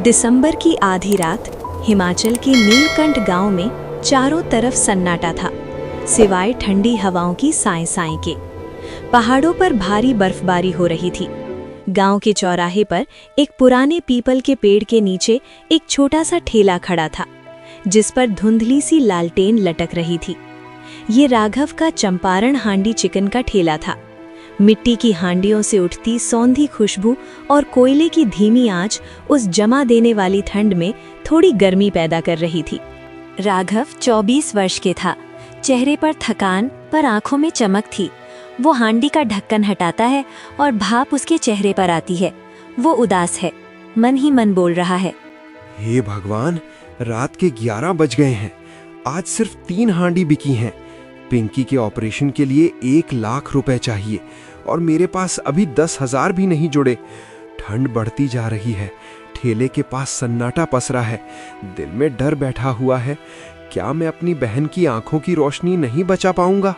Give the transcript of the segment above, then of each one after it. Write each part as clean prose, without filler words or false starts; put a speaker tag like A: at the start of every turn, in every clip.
A: दिसंबर की आधी रात हिमाचल के नीलकंठ गांव में चारों तरफ सन्नाटा था, सिवाय ठंडी हवाओं की साएं साएं के। पहाड़ों पर भारी बर्फबारी हो रही थी। गांव के चौराहे पर एक पुराने पीपल के पेड़ के नीचे एक छोटा सा ठेला खड़ा था, जिस पर धुंधली सी लालटेन लटक रही थी। ये राघव का चंपारण हांडी चिकन का ठेला था। मिट्टी की हांडियों से उठती सौंधी खुशबू और कोयले की धीमी आंच उस जमा देने वाली ठंड में थोड़ी गर्मी पैदा कर रही थी। राघव 24 वर्ष के था। चेहरे पर थकान पर आंखों में चमक थी। वो हांडी का ढक्कन हटाता है और भाप उसके चेहरे पर आती है। वो उदास है, मन ही मन बोल रहा है,
B: हे भगवान, रात के 11 बज गए हैं। आज सिर्फ 3 हांडी बिकी हैं। पिंकी के ऑपरेशन के लिए 1 लाख रुपए चाहिए और मेरे पास अभी 10,000 भी नहीं जुड़े। ठंड बढ़ती जा रही है। ठेले के पास सन्नाटा पसरा है। दिल में डर बैठा हुआ है, क्या मैं अपनी बहन की आंखों की रोशनी नहीं बचा पाऊंगा।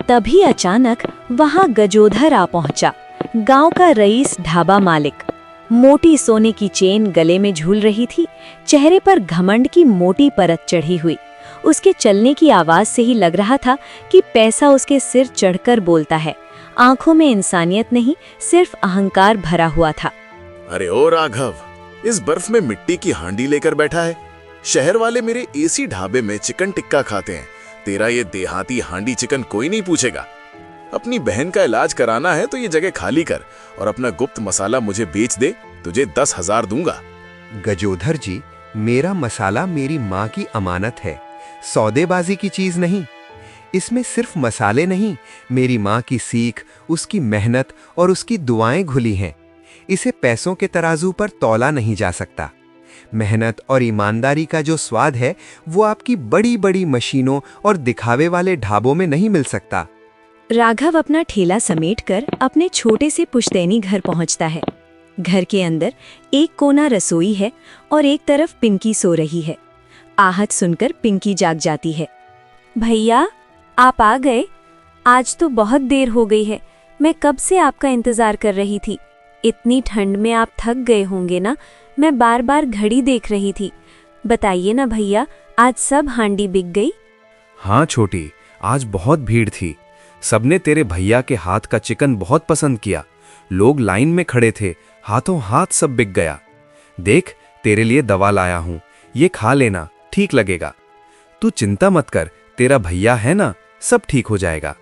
A: तभी अचानक वहां गजोधर आ पहुंचा, गांव का रईस ढाबा मालिक। मोटी सोने की चेन गले में झूल रही थी, चेहरे पर घमंड की मोटी परत चढ़ी हुई। उसके चलने की आवाज से ही लग रहा था कि पैसा उसके सिर चढ़कर बोलता है। आंखों में इंसानियत नहीं, सिर्फ अहंकार भरा हुआ था।
C: अरे ओ राघव, इस बर्फ में मिट्टी की हांडी लेकर बैठा है। शहर वाले मेरे एसी ढाबे में चिकन टिक्का खाते हैं, तेरा ये देहाती हांडी चिकन कोई नहीं पूछेगा। अपनी बहन का इलाज कराना है तो ये जगह खाली कर और अपना गुप्त मसाला मुझे बेच दे, तुझे 10,000 दूंगा।
B: गजोधर जी, मेरा मसाला मेरी माँ की अमानत है, सौदेबाजी की चीज नहीं। इसमें सिर्फ मसाले नहीं, मेरी माँ की सीख, उसकी मेहनत और उसकी दुआएं घुली हैं। इसे पैसों के तराजू पर तौला नहीं जा सकता। मेहनत और ईमानदारी का जो स्वाद है वो आपकी बड़ी बड़ी मशीनों और दिखावे वाले ढाबों में नहीं मिल सकता।
A: राघव अपना ठेला समेटकर अपने छोटे से पुश्तैनी घर पहुंचता है। घर के अंदर एक कोना रसोई है और एक तरफ पिंकी सो रही है। आहट सुनकर पिंकी जाग जाती है। भैया, आप आ गए? आज तो बहुत देर हो गई है। मैं कब से आपका इंतजार कर रही थी। इतनी ठंड में आप थक गए होंगे ना, मैं बार बार घड़ी देख रही थी। बताइए ना भैया, आज सब हांडी बिक गई?
D: हाँ छोटी, आज बहुत भीड़ थी। सबने तेरे भैया के हाथ का चिकन बहुत पसंद किया। लोग लाइन में खड़े थे, हाथों हाथ सब बिक गया। देख, तेरे लिए दवा लाया हूँ, ये खा लेना, ठीक लगेगा। तू चिंता मत कर, तेरा भैया है ना, सब ठीक हो जाएगा।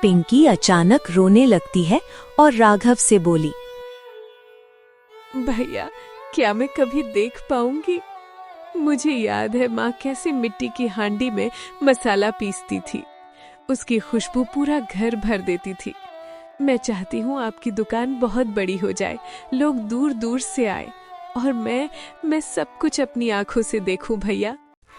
A: पिंकी अचानक रोने लगती है और राघव से बोली,
E: भैया, क्या मैं कभी देख पाऊंगी? मुझे याद है माँ कैसे मिट्टी की हांडी में मसाला पीसती थी। उसकी खुशबू पूरा घर भर देती थी। मैं चाहती हूँ आपकी दुकान बहुत बड़ी हो जाए, लोग दूर दूर से आए और मैं सब कुछ अपनी आंखों से देखूं भैया।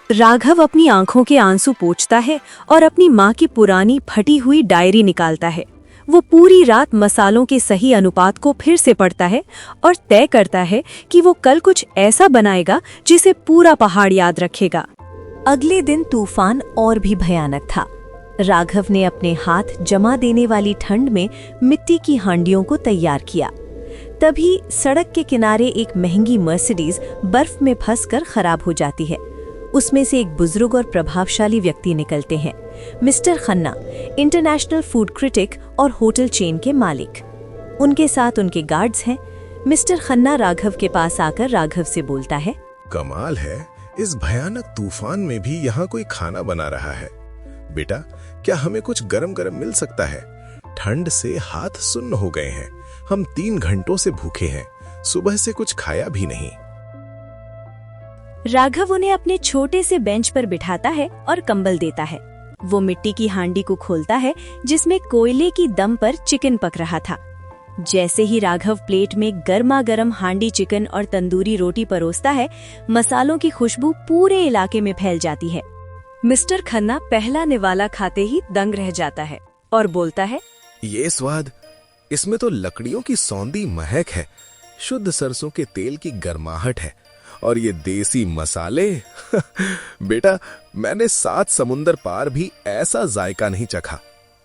A: राघव अपनी आंखों के आंसू पोंछता है और अपनी माँ की पुरानी फटी हुई डायरी निकालता है। वो पूरी रात मसालों के सही अनुपात को फिर से पढ़ता है और तय करता है कि वो कल कुछ ऐसा बनाएगा जिसे पूरा पहाड़ याद रखेगा। अगले दिन तूफान और भी भयानक था। राघव ने अपने हाथ जमा देने वाली ठंड में मिट्टी की हांडियों को तैयार किया। तभी सड़क के किनारे एक महंगी मर्सिडीज बर्फ में फंसकर खराब हो जाती है। उसमें से एक बुजुर्ग और प्रभावशाली व्यक्ति निकलते हैं, mister Khanna, international food critic और होटल चेन के मालिक। उनके साथ उनके गार्ड्स हैं। मिस्टर खन्ना राघव के पास आकर राघव से बोलता है,
C: कमाल है, इस भयानक तूफान में भी यहाँ कोई खाना बना रहा है। बेटा, क्या हमें कुछ गरम गरम मिल सकता है? ठंड से हाथ सुन्न हो गए हैं। हम 3 घंटों से भूखे हैं, सुबह से कुछ खाया भी नहीं।
A: राघव उन्हें अपने छोटे से बेंच पर बिठाता है और कंबल देता है। वो मिट्टी की हांडी को खोलता है जिसमें कोयले की दम पर चिकन पक रहा था। जैसे ही राघव प्लेट में गर्मा गर्म हांडी चिकन और तंदूरी रोटी परोसता है, मसालों की खुशबू पूरे इलाके में फैल जाती है। मिस्टर खन्ना पहला निवाला खाते ही दंग रह जाता है और बोलता है,
C: ये स्वाद, इसमें तो लकड़ियों की सौंधी महक है, शुद्ध सरसों के तेल की गर्माहट है और ये देसी मसाले। बेटा, मैंने 7 समुंदर पार भी ऐसा जायका नहीं चखा।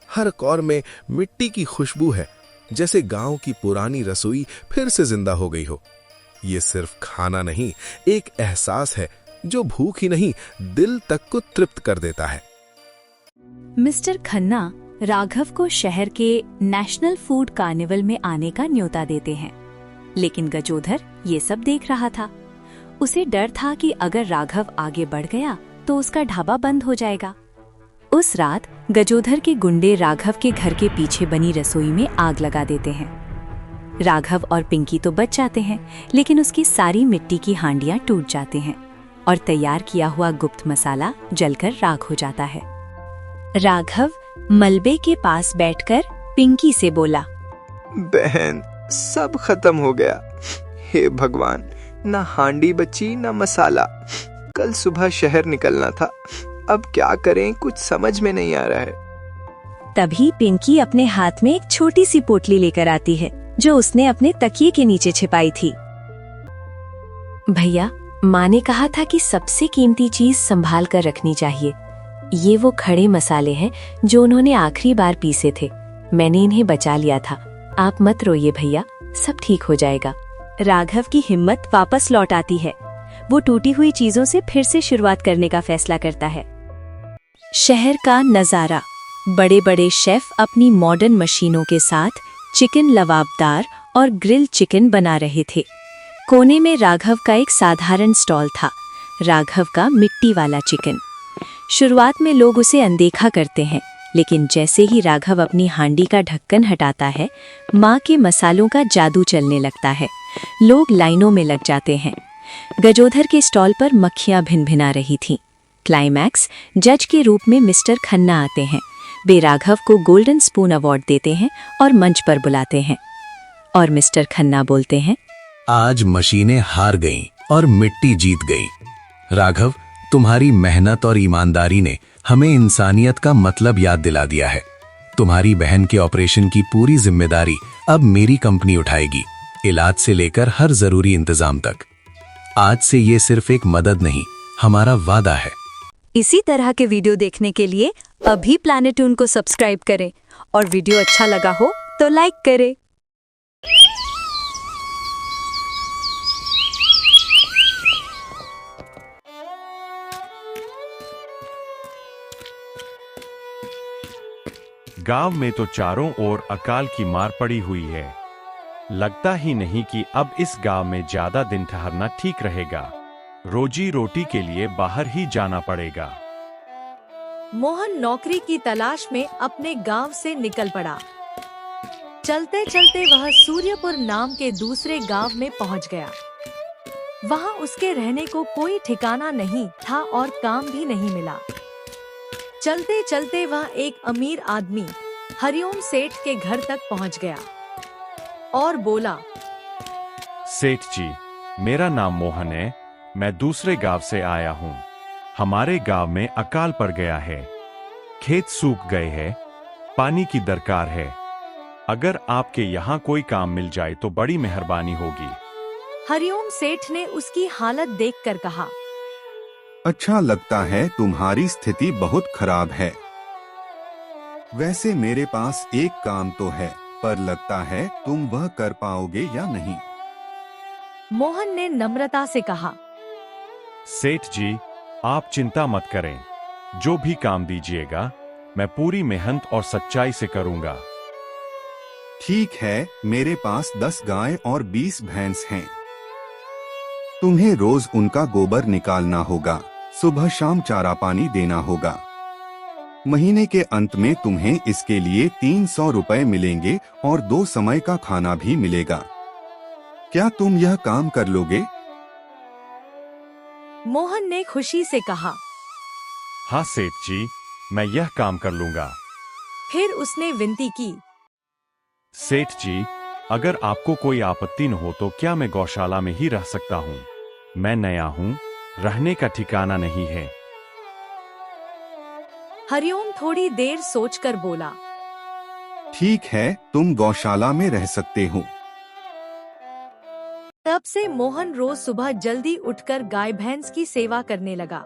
C: हर कौर में मिट्टी की खुशबू है, जैसे गांव की पुरानी रसोई फिर से जिंदा हो गई हो। ये सिर्फ खाना नहीं, एक एहसास है जो भूख ही नहीं, दिल तक को तृप्त कर देता है।
A: मिस्टर खन्ना राघव को शहर के नेशनल फूड कार्निवल में आने का न्योता देते हैं, लेकिन गजोधर ये सब देख रहा था। उसे डर था कि अगर राघव आगे बढ़ गया तो उसका ढाबा बंद हो जाएगा। उस रात गजोधर के गुंडे राघव के घर के पीछे बनी रसोई में आग लगा देते हैं। राघव और पिंकी तो बच जाते हैं, लेकिन उसकी सारी मिट्टी की हांडियां टूट जाते हैं और तैयार किया हुआ गुप्त मसाला जलकर राख हो जाता है। राघव मलबे के पास बैठकर पिंकी से बोला,
F: बहन, सब खत्म हो गया। हे भगवान, ना हांडी बची ना मसाला। कल सुबह शहर निकलना था, अब क्या करें कुछ समझ में नहीं आ रहा है।
A: तभी पिंकी अपने हाथ में एक छोटी सी पोटली लेकर आती है जो उसने अपने तकिए के नीचे छिपाई थी। भैया, माँ ने कहा था कि सबसे कीमती चीज संभाल कर रखनी चाहिए। ये वो खड़े मसाले हैं जो उन्होंने आखिरी बार पीसे थे। मैंने इन्हें बचा लिया था। आप मत रोइए भैया, सब ठीक हो जाएगा। राघव की हिम्मत वापस लौट आती है। वो टूटी हुई चीजों से फिर से शुरुआत करने का फैसला करता है। शहर का नजारा। बड़े बड़े शेफ अपनी मॉडर्न मशीनों के साथ चिकन लवाबदार और ग्रिल चिकन बना रहे थे। कोने में राघव का एक साधारण स्टॉल था, राघव का मिट्टी वाला चिकन। शुरुआत में लोग उसे अनदेखा करते हैं, लेकिन जैसे ही राघव अपनी हांडी का ढक्कन हटाता है, माँ के मसालों का जादू चलने लगता है। लोग लाइनों में लग जाते हैं। गजोधर के स्टॉल पर मक्खियां भिनभिना रही थीं। क्लाइमैक्स, जज के रूप में मिस्टर खन्ना आते हैं। वे राघव को गोल्डन स्पून अवार्ड देते हैं और मंच पर बुलाते हैं। और मिस्टर खन्ना बोलते हैं,
G: आज मशीनें हार गईं और मिट्टी जीत गई। राघव, तुम्हारी मेहनत और ईमानदारी ने हमें इंसानियत का मतलब याद दिला दिया है। तुम्हारी बहन के ऑपरेशन की पूरी जिम्मेदारी अब मेरी कंपनी उठाएगी, इलाज से लेकर हर जरूरी इंतजाम तक। आज से ये सिर्फ एक मदद नहीं, हमारा वादा है।
A: इसी तरह के वीडियो देखने के लिए अभी प्लैनेटून को सब्सक्राइब करें और वीडियो अच्छा लगा हो तो लाइक करें।
H: गांव में तो चारों ओर अकाल की मार पड़ी हुई है। लगता ही नहीं कि अब इस गांव में ज्यादा दिन ठहरना ठीक रहेगा। रोजी रोटी के लिए बाहर ही जाना पड़ेगा।
I: मोहन नौकरी की तलाश में अपने गांव से निकल पड़ा। चलते चलते वह सूर्यपुर नाम के दूसरे गांव में पहुंच गया। वहां उसके रहने को कोई ठिकाना नहीं था और काम भी नहीं मिला। चलते चलते वह एक अमीर आदमी हरिओम सेठ के घर तक पहुंच गया और बोला,
H: सेठ जी, मेरा नाम मोहन है। मैं दूसरे गांव से आया हूँ। हमारे गांव में अकाल पड़ गया है। खेत सूख गए हैं, पानी की दरकार है। अगर आपके यहाँ कोई काम मिल जाए तो बड़ी मेहरबानी होगी।
I: हरिओम सेठ ने उसकी हालत देखकर कहा,
J: अच्छा लगता है तुम्हारी स्थिति बहुत खराब है। वैसे मेरे पास एक काम तो है, पर लगता है तुम वह कर पाओगे या नहीं।
I: मोहन ने नम्रता से कहा,
H: सेठ जी, आप चिंता मत करें। जो भी काम दीजिएगा मैं पूरी मेहनत और सच्चाई से करूंगा।
J: ठीक है, मेरे पास 10 गाय और 20 भैंस हैं। तुम्हें रोज उनका गोबर निकालना होगा, सुबह शाम चारा पानी देना होगा। महीने के अंत में तुम्हें इसके लिए 300 रुपए मिलेंगे और 2 समय का खाना भी मिलेगा। क्या तुम यह काम कर लोगे?
I: मोहन ने खुशी से कहा,
H: हाँ सेठ जी, मैं यह काम कर लूंगा।
I: फिर उसने विनती की,
H: सेठ जी, अगर आपको कोई आपत्ति न हो तो क्या मैं गौशाला में ही रह सकता हूँ? मैं नया हूँ, रहने का ठिकाना नहीं है।
I: हरिओम थोड़ी देर सोचकर बोला,
J: ठीक है, तुम गौशाला में रह सकते हो।
I: तब से मोहन रोज सुबह जल्दी उठकर गाय भैंस की सेवा करने लगा।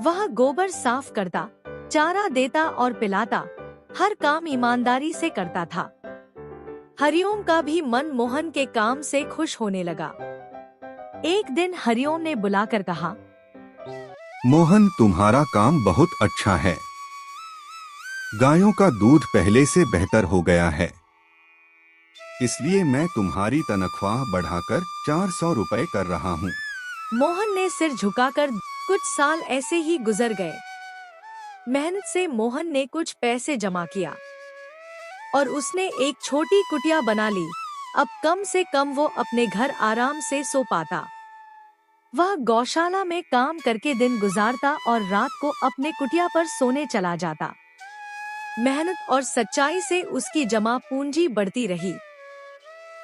I: वह गोबर साफ करता, चारा देता और पिलाता, हर काम ईमानदारी से करता था। हरिओम का भी मन मोहन के काम से खुश होने लगा। एक दिन हरिओम ने बुलाकर कहा,
J: मोहन, तुम्हारा काम बहुत अच्छा है। गायों का दूध पहले से बेहतर हो गया है, इसलिए मैं तुम्हारी तनख्वाह बढ़ाकर 400 रुपए कर रहा हूँ।
I: मोहन ने सिर झुकाकर कुछ साल ऐसे ही गुजर गए। मेहनत से मोहन ने कुछ पैसे जमा किया और उसने एक छोटी कुटिया बना ली। अब कम से कम वो अपने घर आराम से सो पाता। वह गौशाला में काम करके दिन गुजारता और रात को अपने कुटिया पर सोने चला जाता। मेहनत और सच्चाई से उसकी जमा पूंजी बढ़ती रही।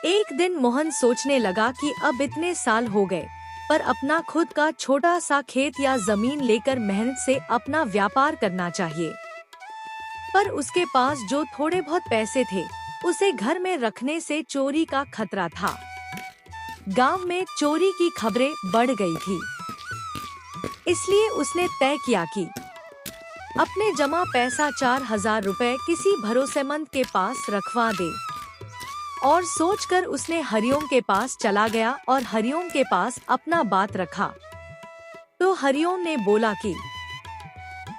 I: एक दिन मोहन सोचने लगा कि अब इतने साल हो गए, पर अपना खुद का छोटा सा खेत या जमीन लेकर मेहनत से अपना व्यापार करना चाहिए। पर उसके पास जो थोड़े बहुत पैसे थे, उसे घर में रखने से चोरी का खतरा था। गांव में चोरी की खबरें बढ़ गई थी, इसलिए उसने तय किया कि अपने जमा पैसा 4000 रुपए किसी भरोसेमंद के पास रखवा दे। और सोचकर उसने हरिओम के पास चला गया और हरिओम के पास अपना बात रखा। तो हरिओम ने बोला कि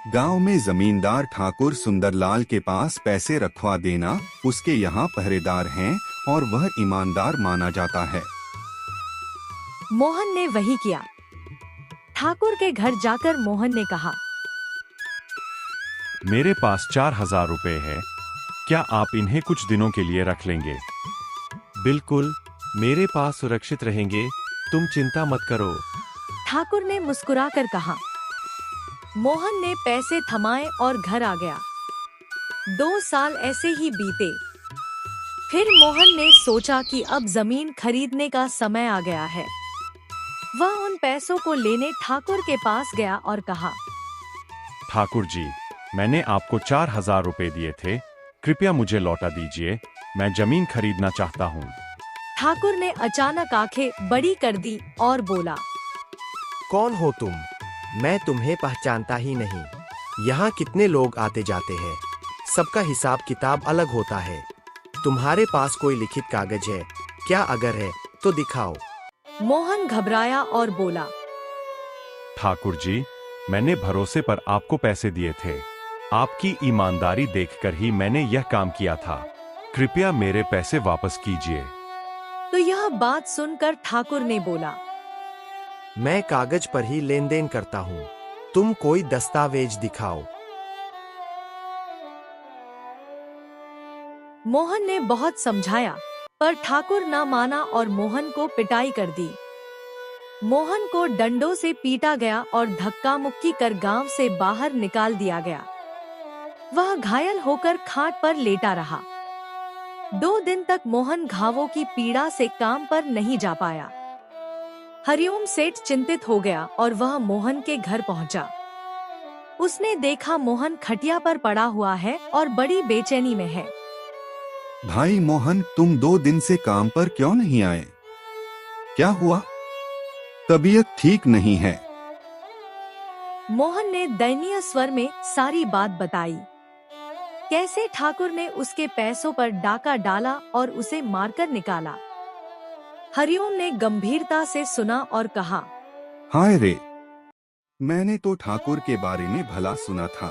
J: गांव में जमींदार ठाकुर सुंदरलाल के पास पैसे रखवा देना। उसके यहाँ पहरेदार हैं और वह ईमानदार माना जाता है।
I: मोहन ने वही किया। ठाकुर के घर जाकर मोहन ने कहा,
H: मेरे पास 4000 रुपए है, क्या आप इन्हें कुछ दिनों के लिए रख लेंगे?
K: बिल्कुल, मेरे पास सुरक्षित रहेंगे, तुम चिंता मत करो।
I: ठाकुर ने मुस्कुराकर कहा। मोहन ने पैसे थमाए और घर आ गया। 2 साल ऐसे ही बीते। फिर मोहन ने सोचा कि अब जमीन खरीदने का समय आ गया है। वह उन पैसों को लेने ठाकुर के पास गया और कहा,
H: ठाकुर जी, मैंने आपको 4000 रुपए दिए थे, कृपया मुझे लौटा दीजिए, मैं जमीन खरीदना चाहता हूँ।
I: ठाकुर ने अचानक आंखें बड़ी कर दी और बोला,
K: कौन हो तुम? मैं तुम्हें पहचानता ही नहीं। यहाँ कितने लोग आते जाते हैं, सबका हिसाब किताब अलग होता है। तुम्हारे पास कोई लिखित कागज है क्या? अगर है तो दिखाओ।
I: मोहन घबराया और बोला,
H: ठाकुर जी, मैंने भरोसे पर आपको पैसे दिए थे। आपकी ईमानदारी देखकर ही मैंने यह काम किया था। कृपया मेरे पैसे वापस कीजिए।
I: तो यह बात सुनकर ठाकुर ने बोला,
K: मैं कागज पर ही लेन देन करता हूँ, तुम कोई दस्तावेज दिखाओ।
I: मोहन ने बहुत समझाया, पर ठाकुर ना माना और मोहन को पिटाई कर दी। मोहन को डंडों से पीटा गया और धक्का मुक्की कर गांव से बाहर निकाल दिया गया। वह घायल होकर खाट पर लेटा रहा। 2 दिन तक मोहन घावों की पीड़ा से काम पर नहीं जा पाया। हरिओम सेठ चिंतित हो गया और वह मोहन के घर पहुंचा। उसने देखा मोहन खटिया पर पड़ा हुआ है और बड़ी बेचैनी में है।
J: भाई मोहन, तुम 2 दिन से काम पर क्यों नहीं आए? क्या हुआ? तबीयत ठीक नहीं है।
I: मोहन ने दयनीय स्वर में सारी बात बताई। कैसे ठाकुर ने उसके पैसों पर डाका डाला और उसे मारकर निकाला। हरिओम ने गंभीरता से सुना और कहा,
J: हाय रे, मैंने तो ठाकुर के बारे में भला सुना था,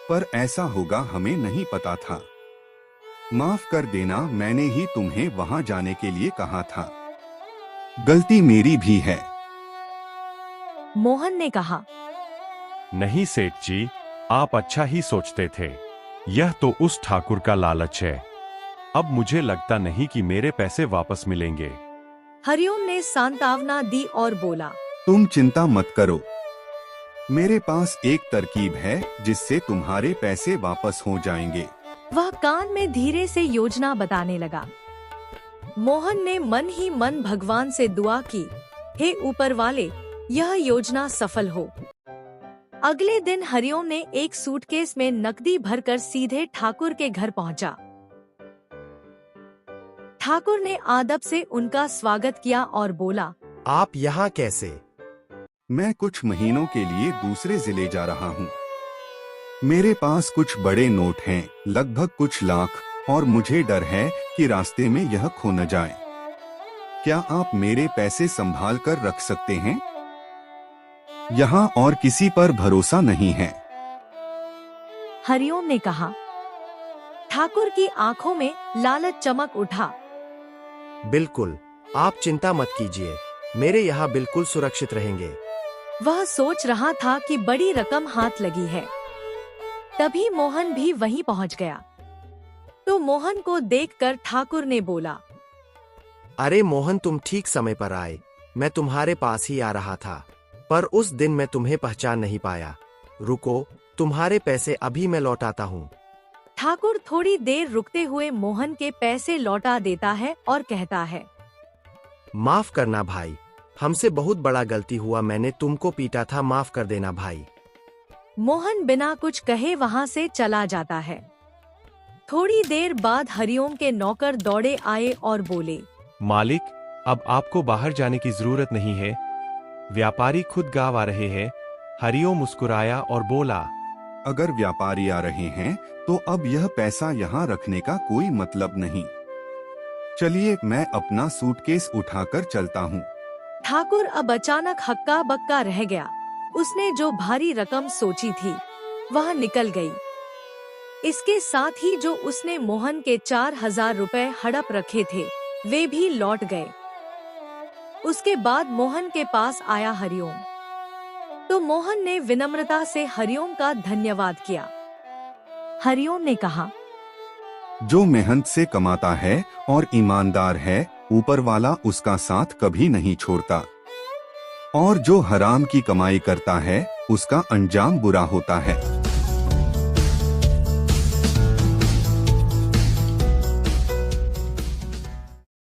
J: पर ऐसा होगा हमें नहीं पता था। माफ कर देना, मैंने ही तुम्हें वहां जाने के लिए कहा था। गलती मेरी भी है।
I: मोहन ने कहा,
H: नहीं सेठ जी, आप अच्छा ही सोचते थे। यह तो उस ठाकुर का लालच है। अब मुझे लगता नहीं कि मेरे पैसे वापस मिलेंगे।
I: हरिओम ने सांत्वना दी और बोला,
J: तुम चिंता मत करो, मेरे पास एक तरकीब है जिससे तुम्हारे पैसे वापस हो जाएंगे।
I: वह कान में धीरे से योजना बताने लगा। मोहन ने मन ही मन भगवान से दुआ की, हे ऊपर वाले, यह योजना सफल हो। अगले दिन हरिओम ने एक सूटकेस में नकदी भरकर सीधे ठाकुर के घर पहुंचा। ठाकुर ने आदब से उनका स्वागत किया और बोला,
K: आप यहाँ कैसे?
J: मैं कुछ महीनों के लिए दूसरे जिले जा रहा हूँ। मेरे पास कुछ बड़े नोट हैं, लगभग कुछ लाख, और मुझे डर है कि रास्ते में यह खो न जाए। क्या आप मेरे पैसे संभाल कर रख सकते हैं? यहाँ और किसी पर भरोसा नहीं है।
I: हरिओम ने कहा। ठाकुर की आंखों में लालच चमक उठा।
K: बिल्कुल, आप चिंता मत कीजिए, मेरे यहाँ बिल्कुल सुरक्षित रहेंगे।
I: वह सोच रहा था कि बड़ी रकम हाथ लगी है। तभी मोहन भी वहीं पहुंच गया। तो मोहन को देखकर ठाकुर ने बोला,
K: अरे मोहन, तुम ठीक समय पर आए। मैं तुम्हारे पास ही आ रहा था, पर उस दिन मैं तुम्हें पहचान नहीं पाया। रुको, तुम्हारे पैसे अभी मैं लौटाता हूँ।
I: ठाकुर थोड़ी देर रुकते हुए मोहन के पैसे लौटा देता है और कहता है,
K: माफ करना भाई, हमसे बहुत बड़ा गलती हुआ, मैंने तुमको पीटा था, माफ कर देना भाई।
I: मोहन बिना कुछ कहे वहां से चला जाता है। थोड़ी देर बाद हरिओम के नौकर दौड़े आए और बोले,
H: मालिक, अब आपको बाहर जाने की जरूरत नहीं है, व्यापारी खुद गांव आ रहे हैं। हरिओम मुस्कुराया और बोला,
J: अगर व्यापारी आ रहे हैं तो अब यह पैसा यहाँ रखने का कोई मतलब नहीं। चलिए, मैं अपना सूटकेस उठाकर चलता हूँ।
I: ठाकुर अब अचानक हक्का बक्का रह गया। उसने जो भारी रकम सोची थी वह निकल गई। इसके साथ ही जो उसने मोहन के 4000 रुपए हड़प रखे थे वे भी लौट गए। उसके बाद मोहन के पास आया हरिओम। तो मोहन ने विनम्रता से हरिओम का धन्यवाद किया। हरिओम ने कहा,
J: जो मेहनत से कमाता है और ईमानदार है, ऊपर वाला उसका साथ कभी नहीं छोड़ता। और जो हराम की कमाई करता है उसका अंजाम बुरा होता है।